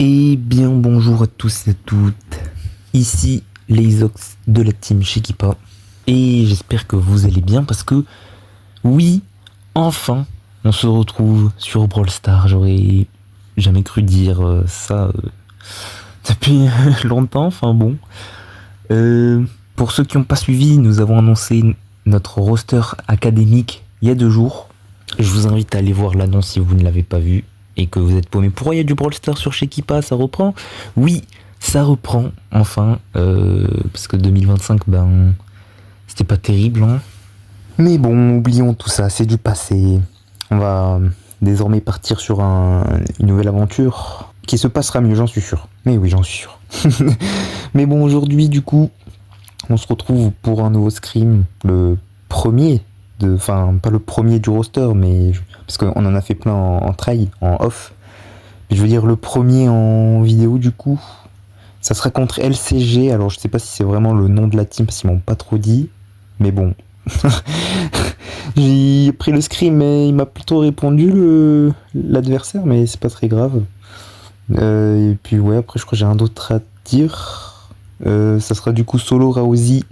Et bien bonjour à tous et à toutes, ici les Ox de la team Shekipa, et j'espère que vous allez bien parce que oui, enfin, on se retrouve sur Brawl Stars. J'aurais jamais cru dire ça depuis longtemps, enfin bon. Pour ceux qui n'ont pas suivi, nous avons annoncé notre roster académique il y a 2 jours. Je vous invite à aller voir l'annonce si vous ne l'avez pas vu et que vous êtes paumé. Pourquoi il y a du Brawl Stars sur Shekipa? Ça reprend? Oui, ça reprend, enfin. Parce que 2025, ben, c'était pas terrible, hein. Mais bon, oublions tout ça, c'est du passé. On va désormais partir sur une nouvelle aventure qui se passera mieux, j'en suis sûr. Mais oui, j'en suis sûr. Mais bon, aujourd'hui, du coup, on se retrouve pour un nouveau scrim, le premier enfin pas le premier du roster, mais parce qu'on en a fait plein en try, en off. Mais je veux dire le premier en vidéo du coup. Ça sera contre LCG, alors je sais pas si c'est vraiment le nom de la team parce qu'ils m'ont pas trop dit. Mais bon. J'ai pris le scrim mais il m'a plutôt répondu l'adversaire, mais c'est pas très grave. Et puis ouais, après je crois que j'ai un d'autre à dire. Ça sera du coup Solo, Rousey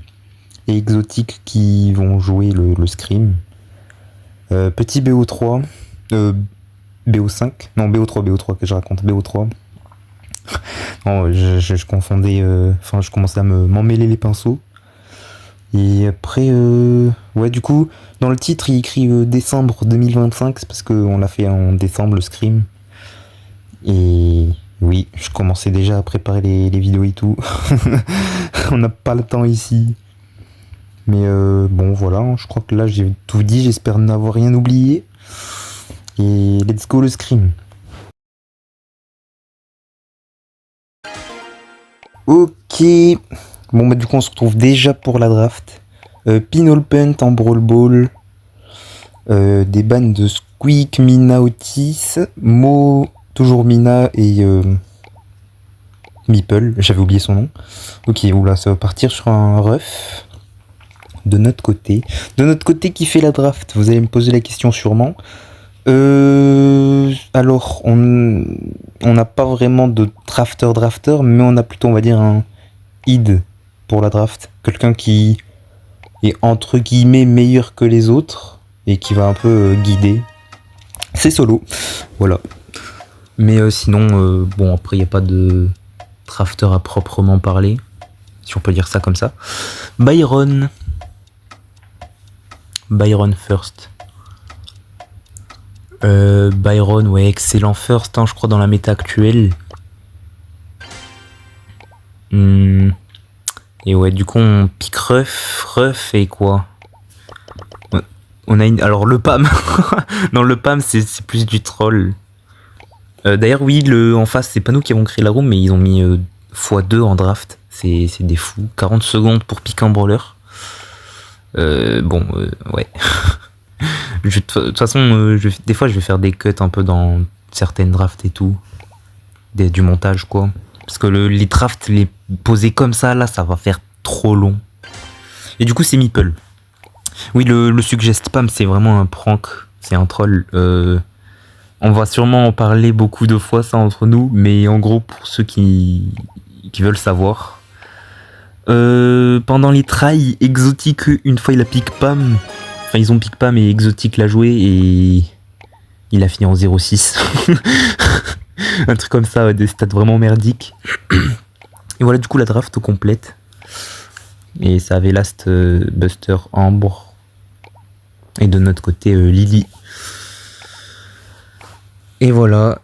et Exotique qui vont jouer le scrim. Petit BO3, BO5, non BO3 que je raconte, BO3. Non, je confondais, enfin je commençais à m'emmêler les pinceaux. Et après, ouais, du coup, dans le titre, il écrit décembre 2025, c'est parce qu'on l'a fait en décembre le scrim. Et oui, je commençais déjà à préparer les vidéos et tout. On n'a pas le temps ici. Mais bon, voilà, je crois que là j'ai tout dit, j'espère n'avoir rien oublié. Et let's go le scrim. Ok. Bon, bah du coup, on se retrouve déjà pour la draft. Pinol Punt en Brawl Ball. Des bans de Squeak, Mina, Otis. Mo, toujours Mina et Meeple, j'avais oublié son nom. Ok, oula, ça va partir sur un ref. De notre côté. De notre côté qui fait la draft, vous allez me poser la question sûrement. Alors, on n'a pas vraiment de drafter, mais on a plutôt, on va dire, un id pour la draft. Quelqu'un qui est entre guillemets meilleur que les autres et qui va un peu guider. C'est Solo, voilà. Mais sinon, bon, après, il n'y a pas de drafter à proprement parler, si on peut dire ça comme ça. Byron first. Byron, ouais, excellent first, hein, je crois, dans la méta actuelle. Et ouais, du coup, on pique Ruff et quoi? On a alors le PAM. Non, le PAM, c'est plus du troll. D'ailleurs, oui, en face, c'est pas nous qui avons créé la room, mais ils ont mis x2 en draft. C'est des fous. 40 secondes pour piquer un brawler. Bon, ouais. De toute façon, des fois, je vais faire des cuts un peu dans certaines drafts et tout. Du montage, quoi. Parce que les drafts, les poser comme ça, là, ça va faire trop long. Et du coup, c'est Meeple. Oui, le suggest spam, c'est vraiment un prank. C'est un troll. On va sûrement en parler beaucoup de fois, ça, entre nous. Mais en gros, pour ceux qui veulent savoir. Pendant les tries, Exotique, une fois, il a pick Pam. Enfin, ils ont pick Pam et Exotique l'a joué et il a fini en 0-6. Un truc comme ça, des stats vraiment merdiques. Et voilà, du coup, la draft complète. Et ça avait Last, Buster, Ambre. Et de notre côté, Lily. Et voilà.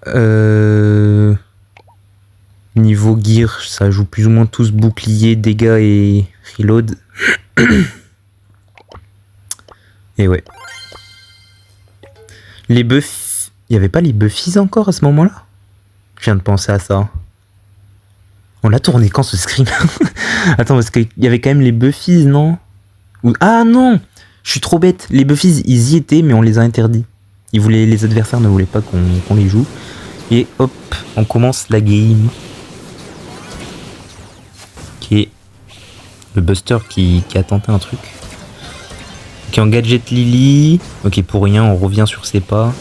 Niveau gear, ça joue plus ou moins tous bouclier, dégâts et reload. Et ouais. Les buffs... Il n'y avait pas les buffies encore à ce moment-là? Je viens de penser à ça. On l'a tourné quand ce scrim? Attends, parce qu'il y avait quand même les buffies, non? Ah non! Je suis trop bête. Les buffies, ils y étaient, mais on les a interdits. Les adversaires ne voulaient pas qu'on les joue. Et hop, on commence la game. Ok. Le Buster qui a tenté un truc. Ok, on gadget Lily. Ok, pour rien, on revient sur ses pas.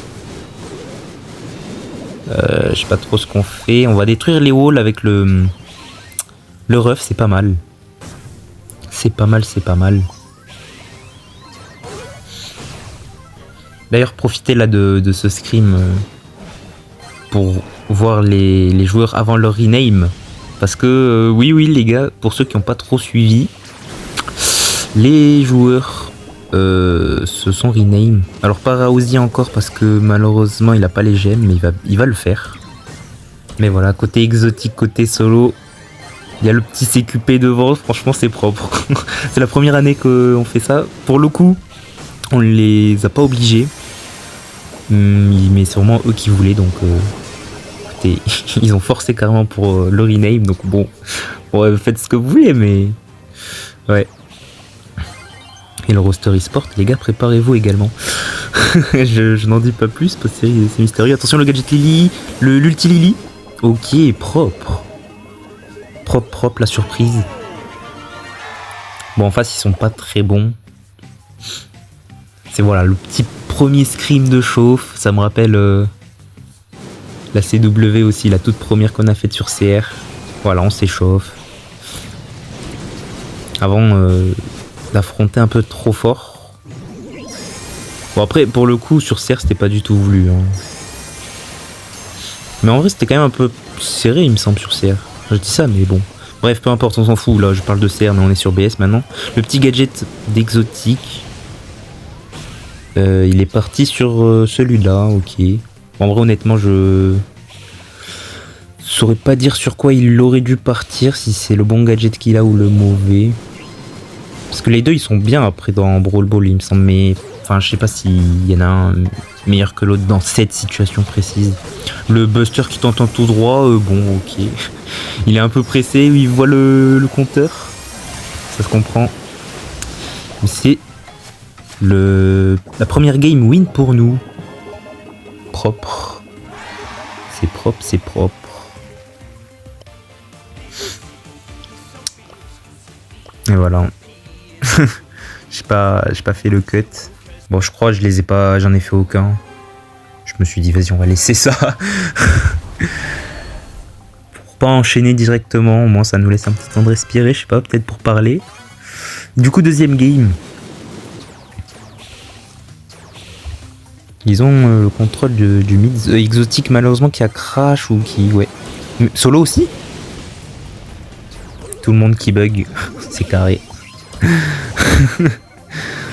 Je sais pas trop ce qu'on fait. On va détruire les walls avec le ref, c'est pas mal. C'est pas mal, c'est pas mal. D'ailleurs, profitez là de ce scrim pour voir les joueurs avant leur rename. Parce que, oui, les gars, pour ceux qui n'ont pas trop suivi, les joueurs se sont rename. Alors, pas Raouzi encore parce que malheureusement, il a pas les gemmes, mais il va le faire. Mais voilà, côté exotique, côté solo, il y a le petit CQP devant, franchement, c'est propre. C'est la première année qu'on fait ça. Pour le coup, on les a pas obligés. Mais c'est sûrement eux qui voulaient, donc écoutez, ils ont forcé carrément pour le rename, donc bon, ouais, faites ce que vous voulez, mais ouais. Et le roster e-sport, les gars, préparez-vous également. je n'en dis pas plus parce que c'est mystérieux. Attention, le gadget Lily, l'ulti Lily. Ok, propre. Propre, la surprise. Bon, en face, ils sont pas très bons. C'est voilà, le petit premier scrim de chauffe. Ça me rappelle la CW aussi, la toute première qu'on a faite sur CR. Voilà, on s'échauffe. Avant d'affronter un peu trop fort. Bon, après, pour le coup, sur CR, c'était pas du tout voulu. Hein. Mais en vrai, c'était quand même un peu serré, il me semble, sur CR. Je dis ça, mais bon. Bref, peu importe, on s'en fout. Là, je parle de CR, mais on est sur BS maintenant. Le petit gadget d'exotique. Il est parti sur celui-là, ok. En vrai, honnêtement, je saurais pas dire sur quoi il aurait dû partir, si c'est le bon gadget qu'il a ou le mauvais. Parce que les deux, ils sont bien après dans Brawl Ball, il me semble, mais enfin, je sais pas s'il y en a un meilleur que l'autre dans cette situation précise. Le Buster qui tente en tout droit, bon, ok. Il est un peu pressé, il voit le compteur. Ça se comprend. Mais c'est la première game win pour nous. Propre. C'est propre, c'est propre. Et voilà. J'ai pas fait le cut. Bon, je crois que je les ai pas, j'en ai fait aucun. Je me suis dit vas-y, on va laisser ça. Pour pas enchaîner directement, au moins ça nous laisse un petit temps de respirer, je sais pas, peut-être pour parler. Du coup, deuxième game. Ils ont le contrôle du mid exotique malheureusement qui a crash ou qui... Ouais. Solo aussi. Tout le monde qui bug. C'est carré.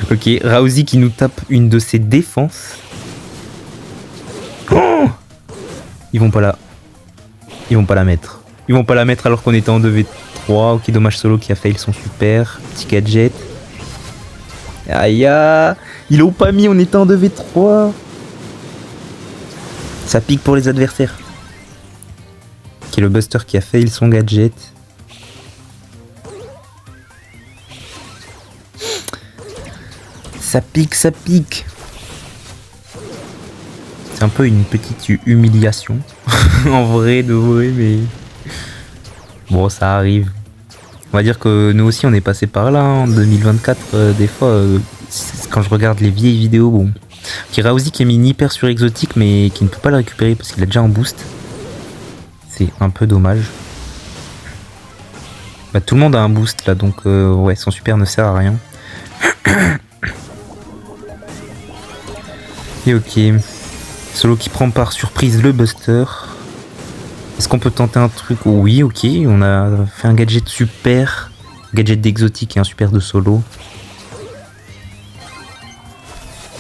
Ok, Raouzi qui nous tape une de ses défenses. Oh, ils vont pas la mettre. Ils vont pas la mettre alors qu'on était en 2v3. Ok, dommage, Solo qui a fail son super. Petit gadget. Aïe, ils l'ont pas mis, on était en 2v3. Ça pique pour les adversaires. Ok, le Buster qui a fail son gadget. Ça pique, ça pique. C'est un peu une petite humiliation. En vrai, de vrai, mais... Bon, ça arrive. On va dire que nous aussi, on est passé par là, en 2024. Des fois, quand je regarde les vieilles vidéos, bon... Ok, Raouzi qui a mis une hyper sur exotique, mais qui ne peut pas le récupérer parce qu'il a déjà un boost. C'est un peu dommage. Bah, tout le monde a un boost, là, donc... ouais, son super ne sert à rien. Et ok, Solo qui prend par surprise le Buster. Est-ce qu'on peut tenter un truc? Oui, ok, on a fait un gadget super. Gadget d'exotique et un super de Solo.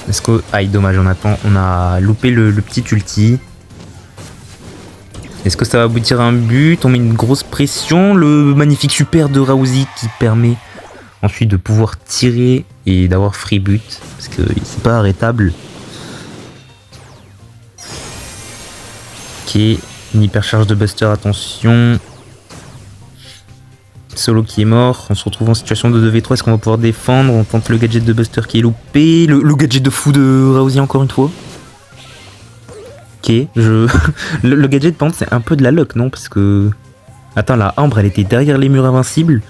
Est-ce que... Aïe, dommage, on a loupé le petit ulti. Est-ce que ça va aboutir à un but? On met une grosse pression. Le magnifique super de Raouzi qui permet ensuite de pouvoir tirer et d'avoir free but. Parce que c'est pas arrêtable. Ok, une hyper charge de Buster, attention. Solo qui est mort, on se retrouve en situation de 2v3, est-ce qu'on va pouvoir défendre? On tente le gadget de Buster qui est loupé, le gadget de fou de Raouzi encore une fois. Ok, le gadget par contre c'est un peu de la luck, non? Parce que... Attends, la Ambre elle était derrière les murs invincibles,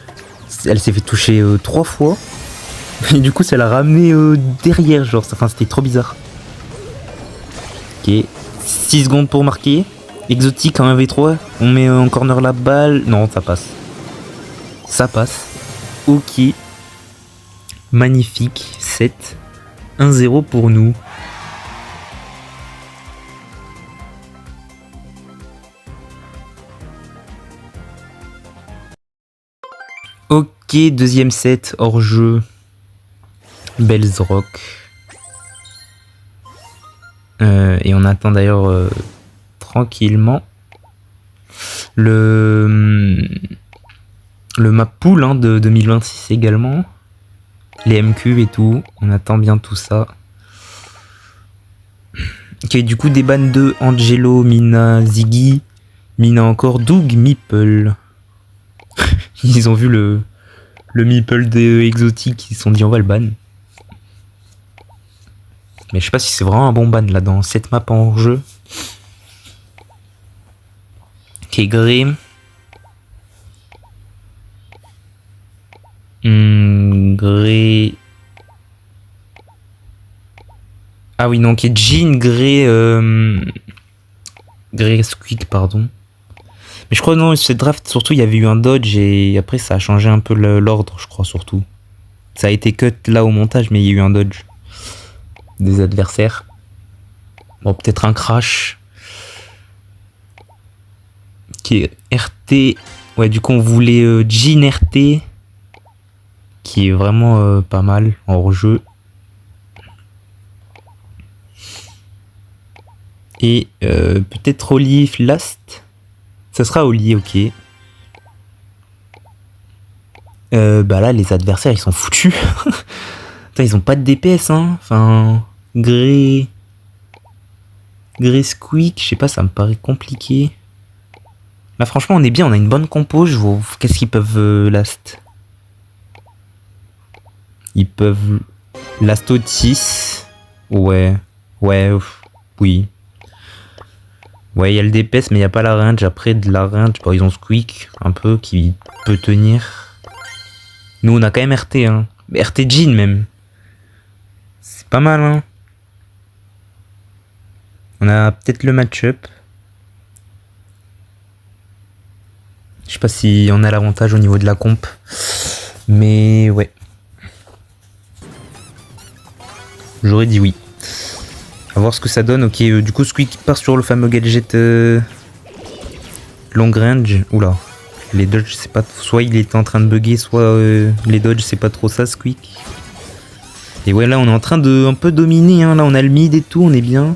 elle s'est fait toucher 3 fois, et du coup ça l'a ramené derrière, genre, enfin c'était trop bizarre. Ok, 6 secondes pour marquer. Exotique en 1v3. On met en corner la balle. Non, ça passe. Ça passe. Ok. Magnifique. 7. 1-0 pour nous. Ok, deuxième set, hors jeu. Bellsrock. Et on attend d'ailleurs tranquillement le map pool hein, de 2026 également. Les MQ et tout. On attend bien tout ça. Ok, du coup, des bans de Angelo, Mina, Ziggy. Mina encore, Doug, Meeple. Ils ont vu le Meeple de Exotique, ils se sont dit on va le ban. Mais je sais pas si c'est vraiment un bon ban là dans cette map en jeu. Ok, Grey. Grey. Ah oui, non, ok, Jean, Grey. Grey Squeak, pardon. Mais je crois non, ce draft, surtout, il y avait eu un dodge et après ça a changé un peu l'ordre, je crois, surtout. Ça a été cut là au montage, mais il y a eu un dodge des adversaires. Bon, peut-être un crash. Ok, RT. Ouais, du coup, on voulait Jean RT. Qui est vraiment pas mal en hors-jeu. Et peut-être Oli Last. Ça sera Oli, ok. Bah là, les adversaires, ils sont foutus. Putain, ils ont pas de DPS, hein. Enfin, Grey Squeak, je sais pas, ça me paraît compliqué. Là, franchement, on est bien, on a une bonne compo. Je vois. Qu'est-ce qu'ils peuvent last? Ils peuvent last Otis. Ouais. Ouais, oui. Ouais, il y a le DPS, mais il n'y a pas la range. Après, de la range, bon, ils ont Squeak, un peu, qui peut tenir. Nous, on a quand même RT, hein. RT Jean, même. C'est pas mal, hein. On a peut-être le match-up. Je sais pas si on a l'avantage au niveau de la comp. Mais ouais. J'aurais dit oui. A voir ce que ça donne. Ok, du coup, Squeak part sur le fameux gadget long range. Oula. Les dodges, c'est pas. Soit il était en train de bugger, soit les dodges, c'est pas trop ça, Squeak. Et ouais, là, on est en train de un peu dominer. Hein. Là, on a le mid et tout, on est bien.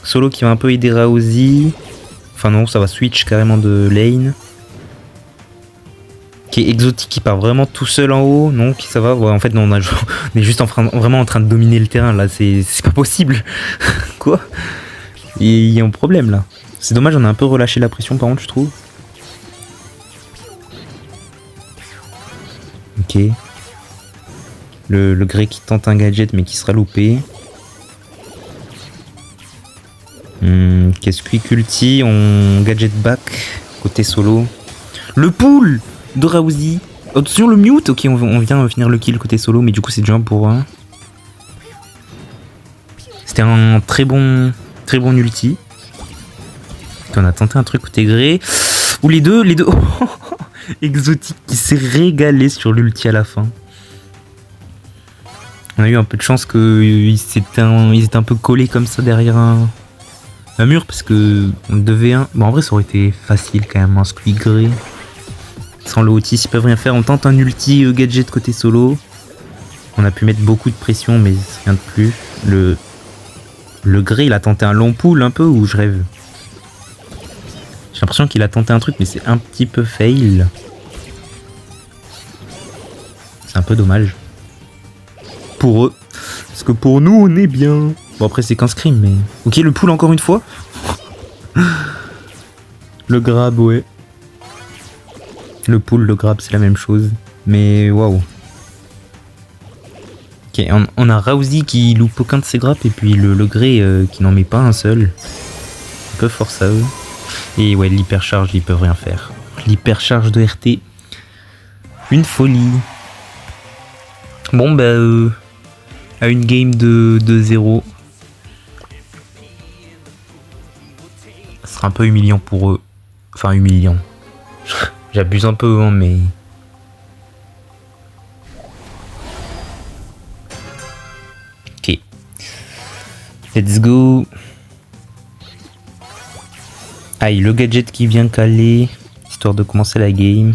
Solo qui va un peu aider Raozi. Enfin, non, ça va switch carrément de lane. Qui est exotique, qui part vraiment tout seul en haut. Non, qui ça va. Ouais, en fait, non, on est juste vraiment en train de dominer le terrain là. C'est pas possible. Quoi? Il y a un problème là. C'est dommage, on a un peu relâché la pression par contre, je trouve. Ok. Le Grey qui tente un gadget mais qui sera loupé. Qu'est-ce qu'il ulti? On gadget back. Côté solo. Le pool de Raozi. Attention le mute. Ok, on vient finir le kill côté solo. Mais du coup c'est déjà 1 pour 1. C'était un très bon ulti. On a tenté un truc côté Grey. Ou les deux. Exotique qui s'est régalé sur l'ulti à la fin. On a eu un peu de chance qu'ils étaient un peu collés comme ça derrière un mur parce que on devait un. Bon en vrai ça aurait été facile quand même un Squeak Grey. Sans le Otis ils peuvent rien faire. On tente un ulti gadget côté solo. On a pu mettre beaucoup de pression mais rien de plus. Le Grey il a tenté un long pull un peu ou je rêve. J'ai l'impression qu'il a tenté un truc mais c'est un petit peu fail. C'est un peu dommage. Pour eux. Parce que pour nous on est bien. Bon après c'est qu'un scrim mais... Ok le pull encore une fois. Le grab ouais. Le pull, le grab c'est la même chose. Mais waouh. Ok on a Raozi qui loupe aucun de ses grappes et puis le Grey qui n'en met pas un seul. Un peu force à eux. Et ouais l'hypercharge ils peuvent rien faire. L'hypercharge de RT. Une folie. Bon bah à une game de 0. être un peu humiliant pour eux. Enfin, humiliant. J'abuse un peu, hein, mais... Ok. Let's go. Aïe, le gadget qui vient caler, histoire de commencer la game.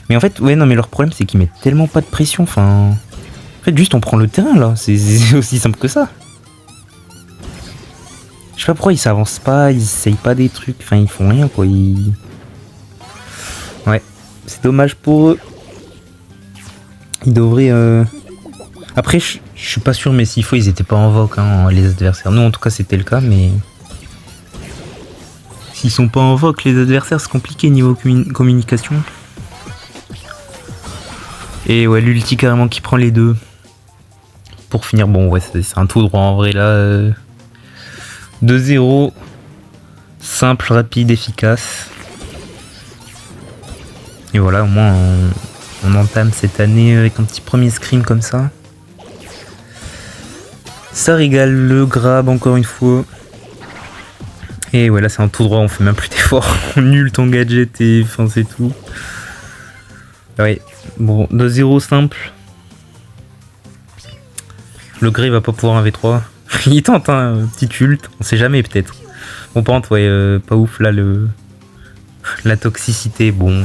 Mais en fait, ouais, non, mais leur problème, c'est qu'ils mettent tellement pas de pression, enfin... En fait, juste on prend le terrain, là. C'est aussi simple que ça. Je sais pas pourquoi ils s'avancent pas, ils essayent pas des trucs, enfin, ils font rien, quoi. Ouais, c'est dommage pour eux. Ils devraient... Après, je suis pas sûr, mais s'il faut, ils étaient pas en vogue, hein, les adversaires. Nous, en tout cas, c'était le cas, mais... S'ils sont pas en vogue, les adversaires, c'est compliqué niveau communication. Et ouais, l'ulti carrément qui prend les deux. Pour finir, bon, ouais, c'est un tout droit en vrai, là. 2-0. Simple, rapide, efficace. Et voilà, au moins, on entame cette année avec un petit premier scrim comme ça. Ça régale le grab, encore une fois. Et ouais, là, c'est un tout droit, on fait même plus d'efforts. On nul ton gadget et enfin, c'est tout. Ouais, bon, 2-0 simple. Le Grey va pas pouvoir un V3. Il tente un petit ult, on sait jamais peut-être. Bon, par contre, ouais, pas ouf là, la toxicité, bon.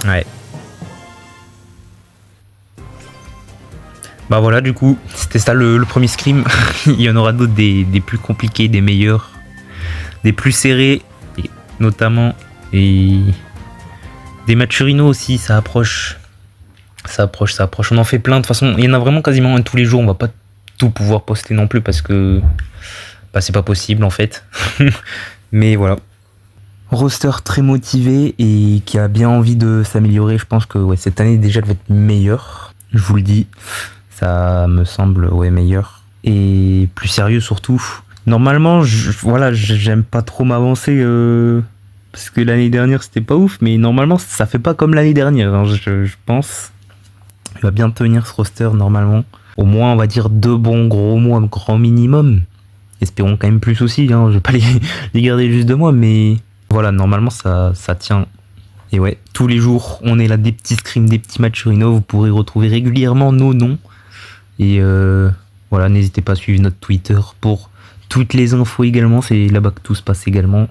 Ouais. Bah voilà, du coup, c'était ça le premier scrim. Il y en aura d'autres, des plus compliqués, des meilleurs, des plus serrés, et notamment, et des Maturino aussi, ça approche. Ça approche. On en fait plein, de toute façon, il y en a vraiment quasiment un tous les jours, on va pas tout pouvoir poster non plus parce que bah, c'est pas possible en fait. Mais voilà. Roster très motivé et qui a bien envie de s'améliorer, je pense que ouais, cette année déjà elle va être meilleure, je vous le dis. Ça me semble ouais meilleur et plus sérieux surtout. Normalement, voilà, j'aime pas trop m'avancer parce que l'année dernière c'était pas ouf, mais normalement ça fait pas comme l'année dernière, hein, je pense. Il va bien tenir ce roster normalement. Au moins on va dire 2 bons gros mois, grand minimum. Espérons quand même plus aussi, hein, je vais pas les garder juste 2 mois, mais voilà, normalement ça tient. Et ouais, tous les jours on est là, des petits scrims, des petits Maturino, vous pourrez retrouver régulièrement nos noms. Et voilà, n'hésitez pas à suivre notre Twitter pour toutes les infos également, c'est là-bas que tout se passe également.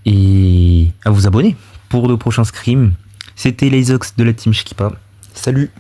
Et à vous abonner pour de prochains scrims. C'était les Ox de la team Shikipa. Salut!